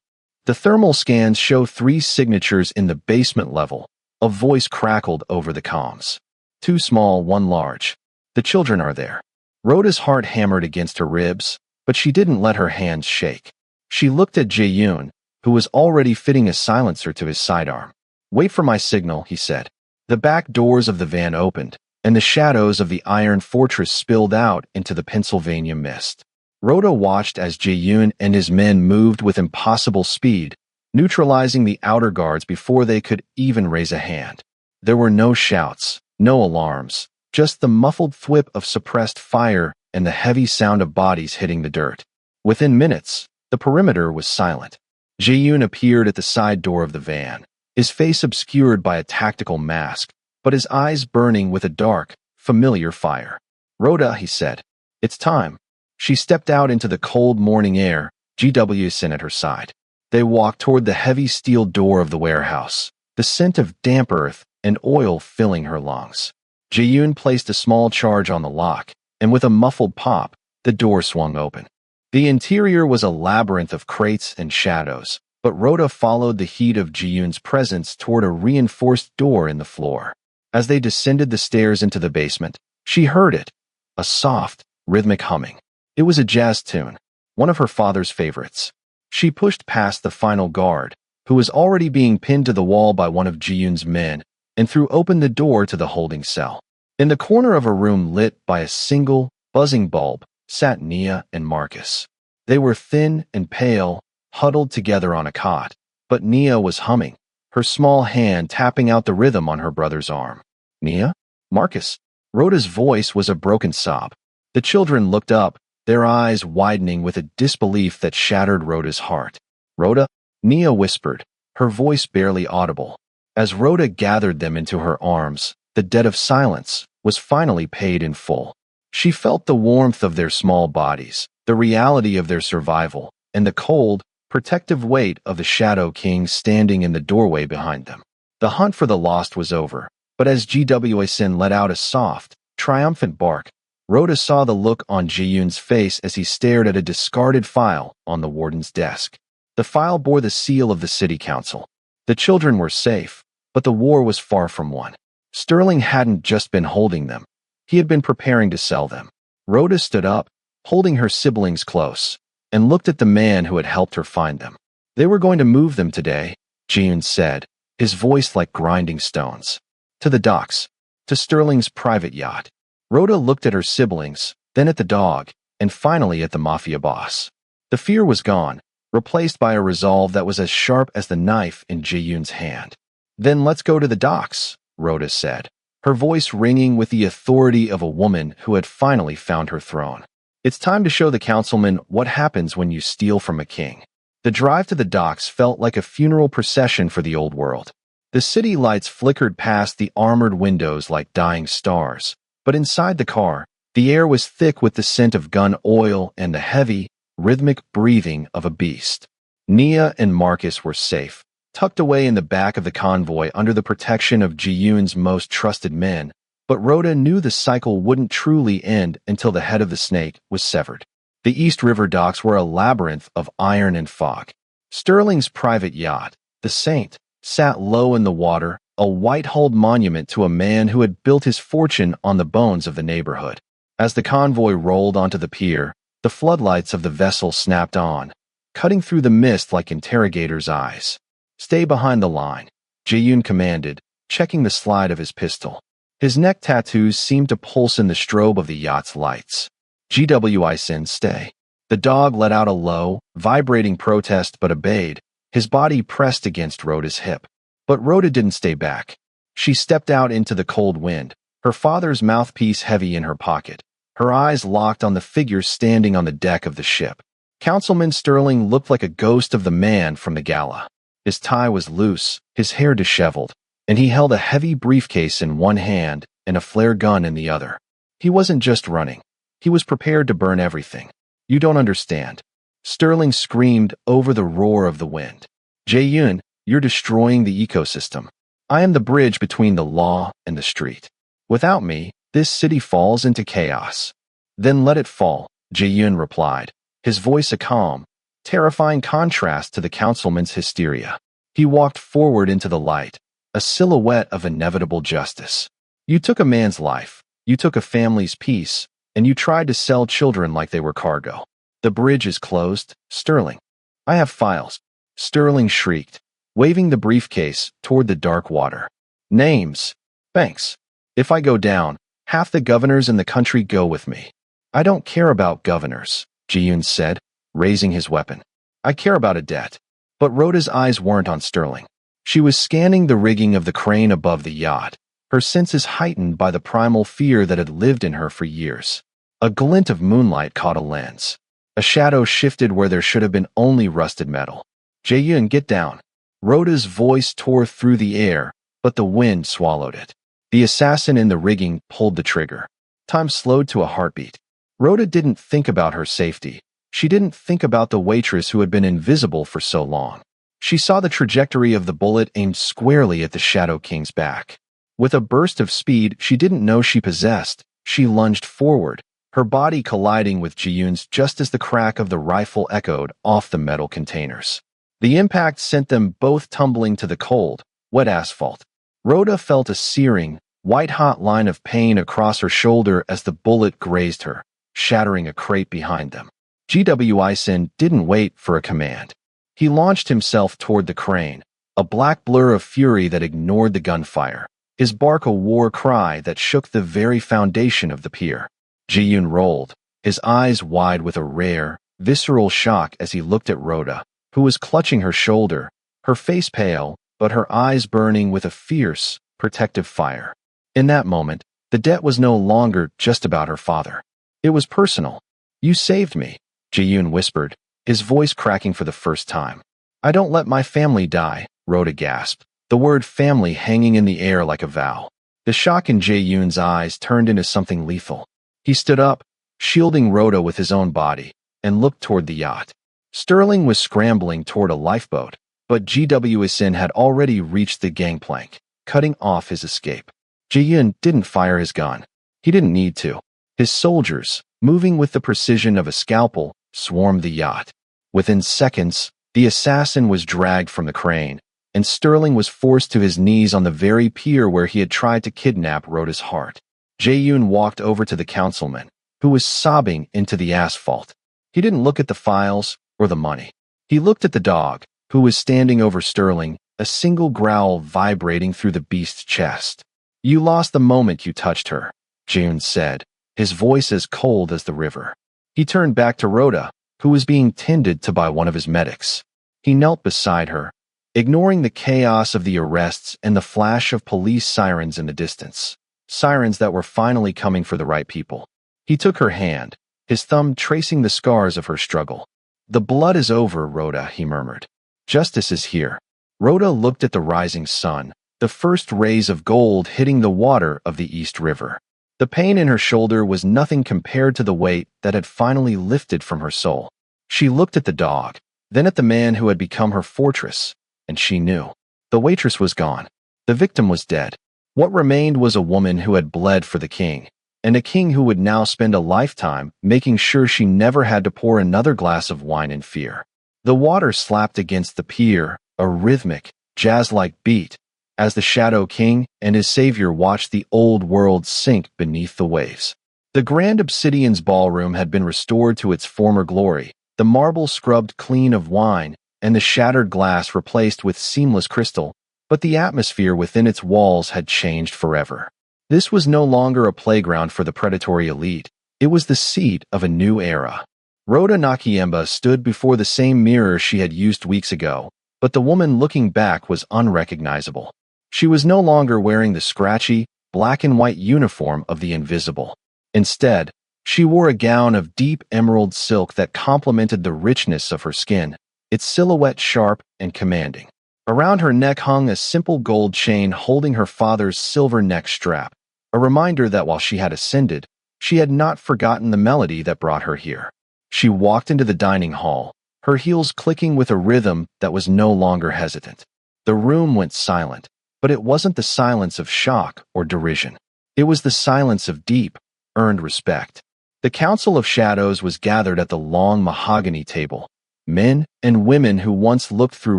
The thermal scans show 3 signatures in the basement level. A voice crackled over the comms. 2 small, 1 large. The children are there. Rhoda's heart hammered against her ribs, but she didn't let her hands shake. She looked at Ji-yoon, who was already fitting a silencer to his sidearm. "Wait for my signal," he said. The back doors of the van opened, and the shadows of the iron fortress spilled out into the Pennsylvania mist. Rhoda watched as Ji-yoon and his men moved with impossible speed, neutralizing the outer guards before they could even raise a hand. There were no shouts, no alarms, just the muffled thwip of suppressed fire and the heavy sound of bodies hitting the dirt. Within minutes, the perimeter was silent. Ji-yoon appeared at the side door of the van, his face obscured by a tactical mask, but his eyes burning with a dark, familiar fire. "Rhoda," he said, "it's time." She stepped out into the cold morning air, Gwi-sin at her side. They walked toward the heavy steel door of the warehouse, the scent of damp earth and oil filling her lungs. Ji-yoon placed a small charge on the lock, and with a muffled pop, the door swung open. The interior was a labyrinth of crates and shadows, but Rhoda followed the heat of Ji-yoon's presence toward a reinforced door in the floor. As they descended the stairs into the basement, she heard it, a soft, rhythmic humming. It was a jazz tune, one of her father's favorites. She pushed past the final guard, who was already being pinned to the wall by one of Ji-yoon's men, and threw open the door to the holding cell. In the corner of a room lit by a single, buzzing bulb, sat Nia and Marcus. They were thin and pale, huddled together on a cot, but Nia was humming, her small hand tapping out the rhythm on her brother's arm. "Nia? Marcus?" Rhoda's voice was a broken sob. The children looked up, their eyes widening with a disbelief that shattered Rhoda's heart. "Rhoda?" Nia whispered, her voice barely audible. As Rhoda gathered them into her arms, the debt of silence was finally paid in full. She felt the warmth of their small bodies, the reality of their survival, and the cold, protective weight of the Shadow King standing in the doorway behind them. The hunt for the lost was over, but as Gwi-sin let out a soft, triumphant bark, Rhoda saw the look on Ji-yoon's face as he stared at a discarded file on the warden's desk. The file bore the seal of the city council. The children were safe, but the war was far from won. Sterling hadn't just been holding them. He had been preparing to sell them. Rhoda stood up, holding her siblings close, and looked at the man who had helped her find them. "They were going to move them today," Ji-yoon said, his voice like grinding stones. "To the docks, to Sterling's private yacht." Rhoda looked at her siblings, then at the dog, and finally at the Mafia boss. The fear was gone, replaced by a resolve that was as sharp as the knife in Ji-yoon's hand. "Then let's go to the docks," Rhoda said, her voice ringing with the authority of a woman who had finally found her throne. "It's time to show the councilman what happens when you steal from a king." The drive to the docks felt like a funeral procession for the old world. The city lights flickered past the armored windows like dying stars, but inside the car, the air was thick with the scent of gun oil and the heavy, rhythmic breathing of a beast. Nia and Marcus were safe, tucked away in the back of the convoy under the protection of Ji-yoon's most trusted men, but Rhoda knew the cycle wouldn't truly end until the head of the snake was severed. The East River docks were a labyrinth of iron and fog. Sterling's private yacht, the Saint, sat low in the water, a white-hulled monument to a man who had built his fortune on the bones of the neighborhood. As the convoy rolled onto the pier, the floodlights of the vessel snapped on, cutting through the mist like interrogators' eyes. "Stay behind the line," Ji-yoon commanded, checking the slide of his pistol. His neck tattoos seemed to pulse in the strobe of the yacht's lights. "GWISN, stay." The dog let out a low, vibrating protest but obeyed, his body pressed against Rhoda's hip. But Rhoda didn't stay back. She stepped out into the cold wind, her father's mouthpiece heavy in her pocket, her eyes locked on the figure standing on the deck of the ship. Councilman Sterling looked like a ghost of the man from the gala. His tie was loose, his hair disheveled, and he held a heavy briefcase in one hand and a flare gun in the other. He wasn't just running. He was prepared to burn everything. "You don't understand." Sterling screamed over the roar of the wind. "Jae-yoon, you're destroying the ecosystem. I am the bridge between the law and the street. Without me, this city falls into chaos." "Then let it fall," Jae-yoon replied, his voice a calm, terrifying contrast to the councilman's hysteria. He walked forward into the light, a silhouette of inevitable justice. "You took a man's life, you took a family's peace, and you tried to sell children like they were cargo. The bridge is closed, Sterling." "I have files," Sterling shrieked, waving the briefcase toward the dark water. "Names. Thanks. If I go down, half the governors in the country go with me." "I don't care about governors," Ji-yoon said, raising his weapon. "I care about a debt." But Rhoda's eyes weren't on Sterling. She was scanning the rigging of the crane above the yacht, her senses heightened by the primal fear that had lived in her for years. A glint of moonlight caught a lens. A shadow shifted where there should have been only rusted metal. "Jae-yoon, get down." Rhoda's voice tore through the air, but the wind swallowed it. The assassin in the rigging pulled the trigger. Time slowed to a heartbeat. Rhoda didn't think about her safety. She didn't think about the waitress who had been invisible for so long. She saw the trajectory of the bullet aimed squarely at the Shadow King's back. With a burst of speed she didn't know she possessed, she lunged forward, her body colliding with Ji-yoon's just as the crack of the rifle echoed off the metal containers. The impact sent them both tumbling to the cold, wet asphalt. Rhoda felt a searing, white-hot line of pain across her shoulder as the bullet grazed her, shattering a crate behind them. GWISN didn't wait for a command. He launched himself toward the crane, a black blur of fury that ignored the gunfire, his bark a war cry that shook the very foundation of the pier. Ji-yoon rolled, his eyes wide with a rare, visceral shock as he looked at Rhoda, who was clutching her shoulder, her face pale, but her eyes burning with a fierce, protective fire. In that moment, the debt was no longer just about her father. It was personal. "You saved me," Ji-yoon whispered, his voice cracking for the first time. "I don't let my family die," Rhoda gasped, the word family hanging in the air like a vow. The shock in Jae-yoon's eyes turned into something lethal. He stood up, shielding Rhoda with his own body, and looked toward the yacht. Sterling was scrambling toward a lifeboat, but GWSN had already reached the gangplank, cutting off his escape. Ji-yoon didn't fire his gun. He didn't need to. His soldiers, moving with the precision of a scalpel, swarmed the yacht. Within seconds, the assassin was dragged from the crane, and Sterling was forced to his knees on the very pier where he had tried to kidnap Rhoda's heart. Jae-yoon walked over to the councilman, who was sobbing into the asphalt. He didn't look at the files or the money. He looked at the dog, who was standing over Sterling, a single growl vibrating through the beast's chest. "You lost the moment you touched her," Jae-yoon said, his voice as cold as the river. He turned back to Rhoda, who was being tended to by one of his medics. He knelt beside her, ignoring the chaos of the arrests and the flash of police sirens in the distance. Sirens that were finally coming for the right people. He took her hand, his thumb tracing the scars of her struggle. "The blood is over, Rhoda," he murmured. "Justice is here." Rhoda looked at the rising sun, the first rays of gold hitting the water of the East River. The pain in her shoulder was nothing compared to the weight that had finally lifted from her soul. She looked at the dog, then at the man who had become her fortress, and she knew. The waitress was gone. The victim was dead. What remained was a woman who had bled for the king, and a king who would now spend a lifetime making sure she never had to pour another glass of wine in fear. The water slapped against the pier, a rhythmic, jazz-like beat, as the Shadow King and his savior watched the old world sink beneath the waves. The Grand Obsidian's ballroom had been restored to its former glory, the marble scrubbed clean of wine, and the shattered glass replaced with seamless crystal, but the atmosphere within its walls had changed forever. This was no longer a playground for the predatory elite. It was the seat of a new era. Rhoda Nakiemba stood before the same mirror she had used weeks ago, but the woman looking back was unrecognizable. She was no longer wearing the scratchy, black and white uniform of the invisible. Instead, she wore a gown of deep emerald silk that complemented the richness of her skin, its silhouette sharp and commanding. Around her neck hung a simple gold chain holding her father's silver neck strap, a reminder that while she had ascended, she had not forgotten the melody that brought her here. She walked into the dining hall, her heels clicking with a rhythm that was no longer hesitant. The room went silent, but it wasn't the silence of shock or derision. It was the silence of deep, earned respect. The Council of Shadows was gathered at the long mahogany table, men and women who once looked through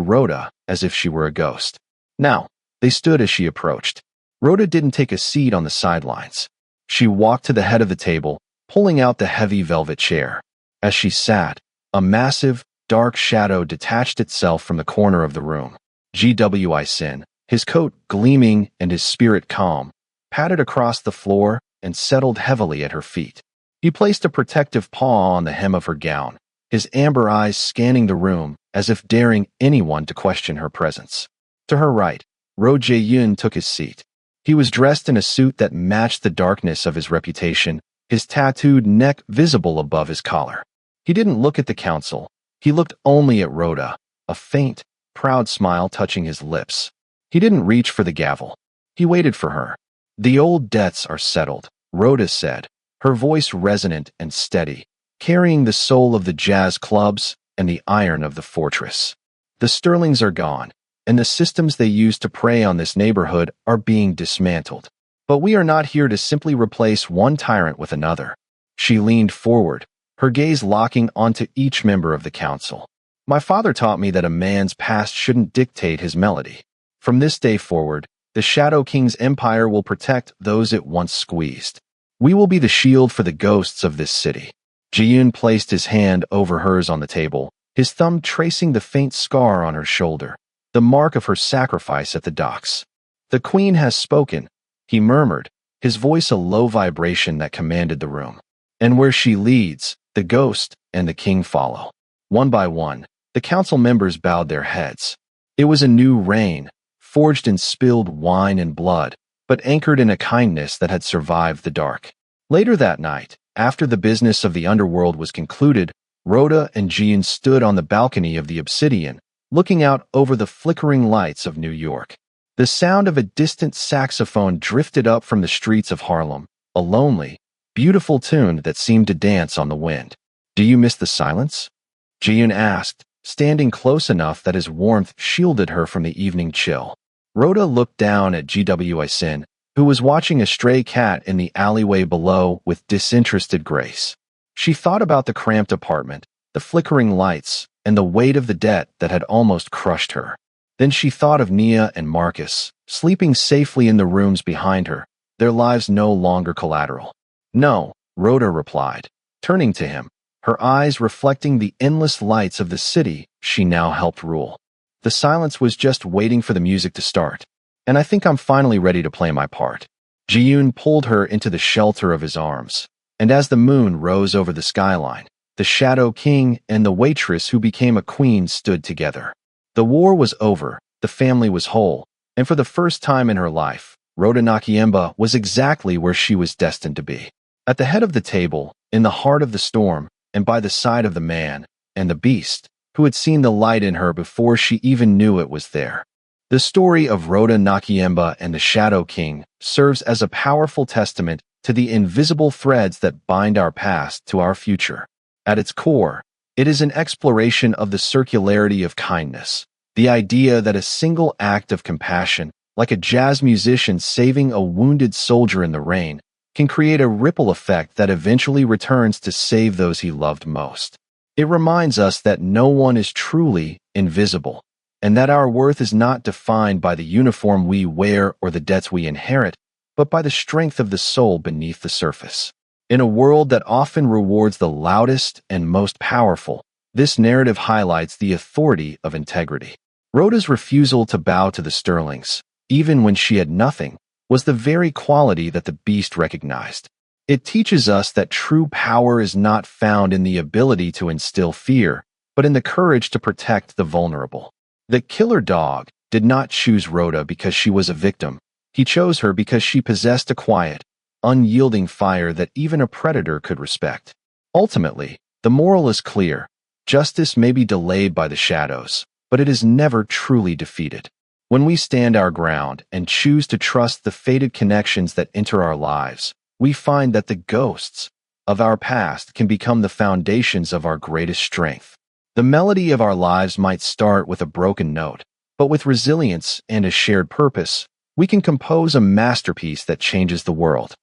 Rhoda as if she were a ghost. Now, they stood as she approached. Rhoda didn't take a seat on the sidelines. She walked to the head of the table, pulling out the heavy velvet chair. As she sat, a massive, dark shadow detached itself from the corner of the room. GWI Sin, his coat gleaming and his spirit calm, padded across the floor and settled heavily at her feet. He placed a protective paw on the hem of her gown, his amber eyes scanning the room as if daring anyone to question her presence. To her right, Ro Jae-yun took his seat. He was dressed in a suit that matched the darkness of his reputation, his tattooed neck visible above his collar. He didn't look at the council. He looked only at Rhoda, a faint, proud smile touching his lips. He didn't reach for the gavel. He waited for her. "The old debts are settled," Rhoda said, her voice resonant and steady, carrying the soul of the jazz clubs and the iron of the fortress. "The Sterlings are gone, and the systems they used to prey on this neighborhood are being dismantled. But we are not here to simply replace one tyrant with another." She leaned forward, her gaze locking onto each member of the council. "My father taught me that a man's past shouldn't dictate his melody. From this day forward, the Shadow King's empire will protect those it once squeezed. We will be the shield for the ghosts of this city." Ji-yoon placed his hand over hers on the table, his thumb tracing the faint scar on her shoulder, the mark of her sacrifice at the docks. "The queen has spoken," he murmured, his voice a low vibration that commanded the room. "And where she leads, the ghost and the king follow." One by one, the council members bowed their heads. It was a new reign, forged in spilled wine and blood, but anchored in a kindness that had survived the dark. Later that night, after the business of the underworld was concluded, Rhoda and Jean stood on the balcony of the Obsidian, looking out over the flickering lights of New York. The sound of a distant saxophone drifted up from the streets of Harlem, a lonely, beautiful tune that seemed to dance on the wind. "Do you miss the silence?" Ji-yoon asked, standing close enough that his warmth shielded her from the evening chill. Rhoda looked down at GWI Sin, who was watching a stray cat in the alleyway below with disinterested grace. She thought about the cramped apartment, the flickering lights, and the weight of the debt that had almost crushed her. Then she thought of Nia and Marcus, sleeping safely in the rooms behind her, their lives no longer collateral. "No," Rhoda replied, turning to him, her eyes reflecting the endless lights of the city she now helped rule. "The silence was just waiting for the music to start, and I think I'm finally ready to play my part." Ji-yoon pulled her into the shelter of his arms, and as the moon rose over the skyline, the Shadow King and the Waitress who became a queen stood together. The war was over, the family was whole, and for the first time in her life, Rhoda Nakiemba was exactly where she was destined to be. At the head of the table, in the heart of the storm, and by the side of the man and the beast, who had seen the light in her before she even knew it was there. The story of Rhoda Nakiemba and the Shadow King serves as a powerful testament to the invisible threads that bind our past to our future. At its core, it is an exploration of the circularity of kindness, the idea that a single act of compassion, like a jazz musician saving a wounded soldier in the rain, can create a ripple effect that eventually returns to save those he loved most. It reminds us that no one is truly invisible, and that our worth is not defined by the uniform we wear or the debts we inherit, but by the strength of the soul beneath the surface. In a world that often rewards the loudest and most powerful, this narrative highlights the authority of integrity. Rhoda's refusal to bow to the Sterlings, even when she had nothing, was the very quality that the beast recognized. It teaches us that true power is not found in the ability to instill fear, but in the courage to protect the vulnerable. The killer dog did not choose Rhoda because she was a victim. He chose her because she possessed a quiet, unyielding fire that even a predator could respect. Ultimately, the moral is clear. Justice may be delayed by the shadows, but it is never truly defeated. When we stand our ground and choose to trust the fated connections that enter our lives, we find that the ghosts of our past can become the foundations of our greatest strength. The melody of our lives might start with a broken note, but with resilience and a shared purpose, we can compose a masterpiece that changes the world.